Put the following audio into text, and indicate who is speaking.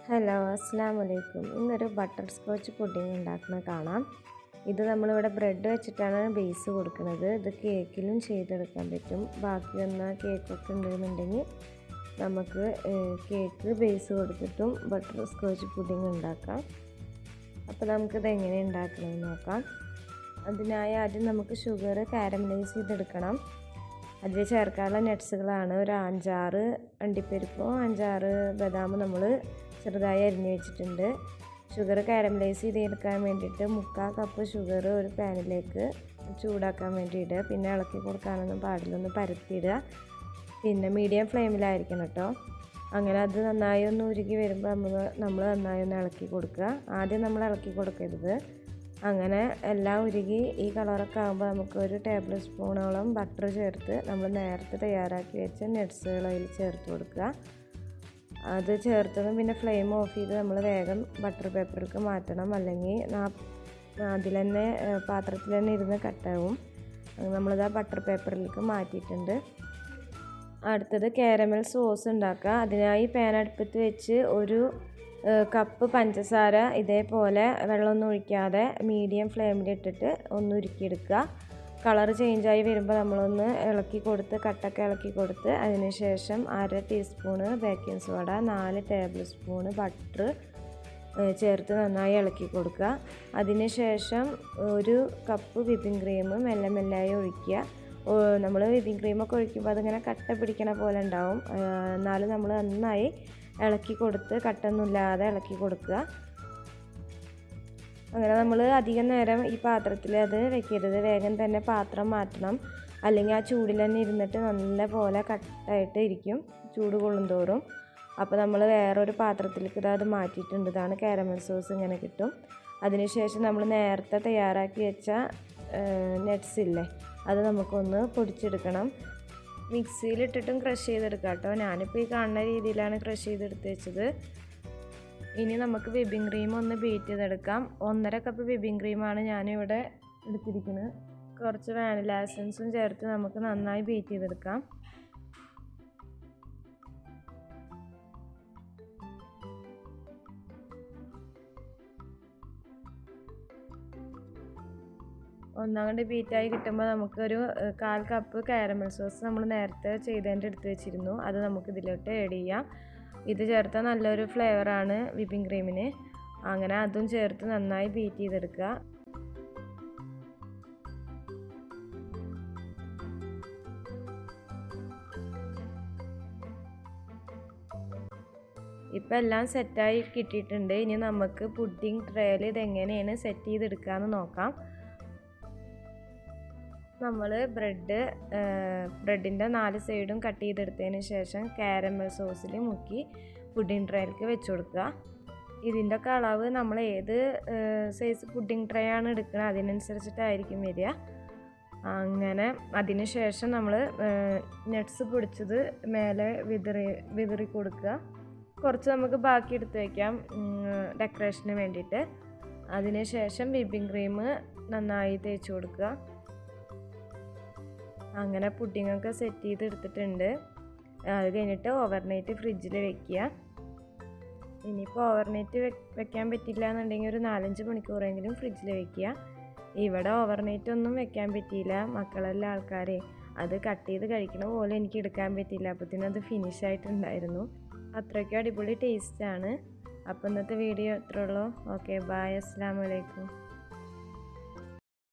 Speaker 1: Hello, അസ്സലാമു അലൈക്കും. ഇന്നൊരു ബട്ടർ സ്കോച്ച് പുഡിംഗ് ഉണ്ടാക്കുന്നത് കാണാം. ഇത് നമ്മളിവിടെ ബ്രെഡ് വെച്ചിട്ടാണ് ബേസ് കൊടുക്കുന്നത്. ഇത് കേക്കിലും ചെയ്തെടുക്കാൻ പറ്റും. ബാക്കി വന്ന കേക്കൊക്കെ ഉണ്ടെന്നുണ്ടെങ്കിൽ നമുക്ക് കേക്ക് ബേസ് കൊടുത്തിട്ടും ബട്ടർ സ്കോച്ച് പുഡിംഗ് ഉണ്ടാക്കാം. അപ്പോൾ നമുക്കിത് എങ്ങനെ ഉണ്ടാക്കണമെന്ന് നോക്കാം. അതിനായി ആദ്യം നമുക്ക് ഷുഗർ കാരമലൈസ് ചെയ്തെടുക്കണം. അതിൽ ചേർക്കാനുള്ള നട്ട്സുകളാണ് ഒരു 5-6 അണ്ടിപ്പരിപ്പും 5-6 ബദാമും നമ്മൾ ചെറുതായി അരിഞ്ഞ് വെച്ചിട്ടുണ്ട്. ഷുഗർ കാരമലൈസ് ചെയ്തെടുക്കാൻ വേണ്ടിയിട്ട് 3/4 കപ്പ് ഷുഗർ ഒരു പാനിലേക്ക് ചൂടാക്കാൻ വേണ്ടിയിട്ട്, പിന്നെ ഇളക്കി കൊടുക്കാനൊന്നും പാടില്ല, ഒന്ന് പരത്തിയിടുക. പിന്നെ മീഡിയം ഫ്ലെയിമിലായിരിക്കണം കേട്ടോ. അങ്ങനെ അത് നന്നായി ഒന്ന് ഉരുകി വരുമ്പോൾ നമ്മൾ നന്നായി ഒന്ന് ഇളക്കി കൊടുക്കുക. ആദ്യം നമ്മൾ ഇളക്കി കൊടുക്കരുത്. അങ്ങനെ എല്ലാം ഉരുകി ഈ കളറൊക്കെ ആകുമ്പോൾ നമുക്ക് ഒരു ടേബിൾ സ്പൂണോളം ബട്ടർ ചേർത്ത് നമ്മൾ നേരത്തെ തയ്യാറാക്കി വെച്ച നട്ട്സുകൾ അതിൽ ചേർത്ത് കൊടുക്കുക. അത് ചേർത്തതും പിന്നെ ഫ്ലെയിം ഓഫ് ചെയ്ത് നമ്മൾ വേഗം ബട്ടർ പേപ്പറിലേക്ക് മാറ്റണം, അല്ലെങ്കിൽ അതിൽ തന്നെ പാത്രത്തിൽ തന്നെ ഇരുന്ന് കട്ടാവും. നമ്മളിത് ബട്ടർ പേപ്പറിലേക്ക് മാറ്റിയിട്ടുണ്ട്. അടുത്തത് കാരമൽ സോസ് ഉണ്ടാക്കുക. അതിനായി പാൻ അടുപ്പത്ത് വെച്ച് ഒരു കപ്പ് പഞ്ചസാര ഇതേപോലെ വെള്ളമൊന്നും ഒഴിക്കാതെ മീഡിയം ഫ്ലെയിമിലിട്ടിട്ട് ഒന്ന് ഉരുക്കിയെടുക്കുക. കളർ ചേഞ്ചായി വരുമ്പോൾ നമ്മളൊന്ന് ഇളക്കി കൊടുത്ത് കട്ടൊക്കെ ഇളക്കി കൊടുത്ത് അതിന് ശേഷം 1/2 teaspoon baking soda, 4 table spoon butter ചേർത്ത് നന്നായി ഇളക്കി കൊടുക്കുക. അതിന് ശേഷം ഒരു കപ്പ് വിപ്പിംഗ് ക്രീം മെല്ലെ മെല്ലായി ഒഴിക്കുക. നമ്മൾ വിപ്പിംഗ് ക്രീമൊക്കെ ഒഴിക്കുമ്പോൾ അതിങ്ങനെ കട്ട പിടിക്കണ പോലെ ഉണ്ടാവും. എന്നാലും നമ്മൾ നന്നായി ഇളക്കി കൊടുത്ത് കട്ടൊന്നുമില്ലാതെ ഇളക്കി കൊടുക്കുക. അങ്ങനെ നമ്മൾ അധികം നേരം ഈ പാത്രത്തിൽ അത് വെക്കരുത്, വേഗം തന്നെ പാത്രം മാറ്റണം, അല്ലെങ്കിൽ ആ ചൂടിൽ തന്നെ ഇരുന്നിട്ട് നല്ല പോലെ കട്ടായിട്ട് ഇരിക്കും ചൂട് കൊള്ളുന്തോറും. അപ്പോൾ നമ്മൾ വേറൊരു പാത്രത്തിലേക്ക് അത് മാറ്റിയിട്ടുണ്ട്. ഇതാണ് കാരമൽ സോസ്, ഇങ്ങനെ കിട്ടും. അതിനുശേഷം നമ്മൾ നേരത്തെ തയ്യാറാക്കി വെച്ച നട്ട്സ് ഇല്ലേ, അത് നമുക്കൊന്ന് പൊടിച്ചെടുക്കണം. മിക്സിയിലിട്ടിട്ടും ക്രഷ് ചെയ്തെടുക്കാം കേട്ടോ. ഞാനിപ്പോൾ ഈ കാണുന്ന രീതിയിലാണ് ക്രഷ് ചെയ്തെടുത്ത് വെച്ചത്. ഇനി നമുക്ക് വിപ്പിംഗ് ക്രീം ഒന്ന് ബീറ്റ് ചെയ്തെടുക്കാം. 1.5 കപ്പ് വിപ്പിംഗ് ക്രീമാണ് ഞാനിവിടെ എടുത്തിരിക്കുന്നത്. കുറച്ച് വാനില എസൻസും ചേർത്ത് നമുക്ക് നന്നായി ബീറ്റ് ചെയ്തെടുക്കാം. ഒന്നാമത് ബീറ്റായി കിട്ടുമ്പോൾ നമുക്കൊരു 1/4 കപ്പ് കാരമൽ സോസ് നമ്മൾ നേരത്തെ ചെയ്തതിൻ്റെ എടുത്ത് വെച്ചിരുന്നു, അത് നമുക്ക് ഇതിലോട്ട് ആഡ് ചെയ്യാം. ഇത് ചേർത്താൽ നല്ലൊരു ഫ്ലേവറാണ് വിപ്പിംഗ് ക്രീമിന്. അങ്ങനെ അതും ചേർത്ത് നന്നായി ബീറ്റ് ചെയ്തെടുക്കുക. ഇപ്പം എല്ലാം സെറ്റായി കിട്ടിയിട്ടുണ്ട്. ഇനി നമുക്ക് പുഡിംഗ് ട്രേയിൽ ഇതെങ്ങനെയാണ് സെറ്റ് ചെയ്തെടുക്കാമെന്ന് നോക്കാം. നമ്മൾ ബ്രെഡിൻ്റെ 4 സൈഡും കട്ട് ചെയ്തെടുത്തതിന് ശേഷം കാരമൽ സോസിൽ മുക്കി പുഡിംഗ് ട്രേയിലേക്ക് വെച്ച് കൊടുക്കുക. ഇതിൻ്റെ ഒക്കെ അളവ് നമ്മൾ ഏത് സൈസ് പുഡിംഗ് ട്രേ ആണ് എടുക്കുന്നത് അതിനനുസരിച്ചിട്ടായിരിക്കും വരിക. അങ്ങനെ അതിന് ശേഷം നമ്മൾ നട്ട്സ് പൊടിച്ചത് മേലെ വിതറി കൊടുക്കുക. കുറച്ച് നമുക്ക് ബാക്കി എടുത്ത് വയ്ക്കാം ഡെക്കറേഷന് വേണ്ടിയിട്ട്. അതിന് ശേഷം വിപ്പിംഗ് ക്രീം നന്നായി തേച്ച് കൊടുക്കുക. അങ്ങനെ പുഡിങ്ങൊക്കെ സെറ്റ് ചെയ്ത് എടുത്തിട്ടുണ്ട്. അത് കഴിഞ്ഞിട്ട് ഓവർനൈറ്റ് ഫ്രിഡ്ജിൽ വെക്കുക. ഇനിയിപ്പോൾ ഓവർനൈറ്റ് വെക്കാൻ പറ്റില്ല എന്നുണ്ടെങ്കിൽ ഒരു 4-5 മണിക്കൂറെങ്കിലും ഫ്രിഡ്ജിൽ വെക്കുക. ഇവിടെ ഓവർനൈറ്റ് ഒന്നും വെക്കാൻ പറ്റിയില്ല, മക്കളെല്ലാം ആൾക്കാരെ അത് കട്ട് ചെയ്ത് കഴിക്കണ പോലെ എനിക്ക് എടുക്കാൻ പറ്റിയില്ല. അപ്പോഴത്തേനും അത് ഫിനിഷ് ആയിട്ടുണ്ടായിരുന്നു. അത്രയ്ക്കും അടിപൊളി ടേസ്റ്റാണ്. അപ്പോൾ ഇന്നത്തെ വീഡിയോ ഇത്രേ ഉള്ളൂ. ഓക്കെ, ബൈ, അസ്സലാമു അലൈക്കും.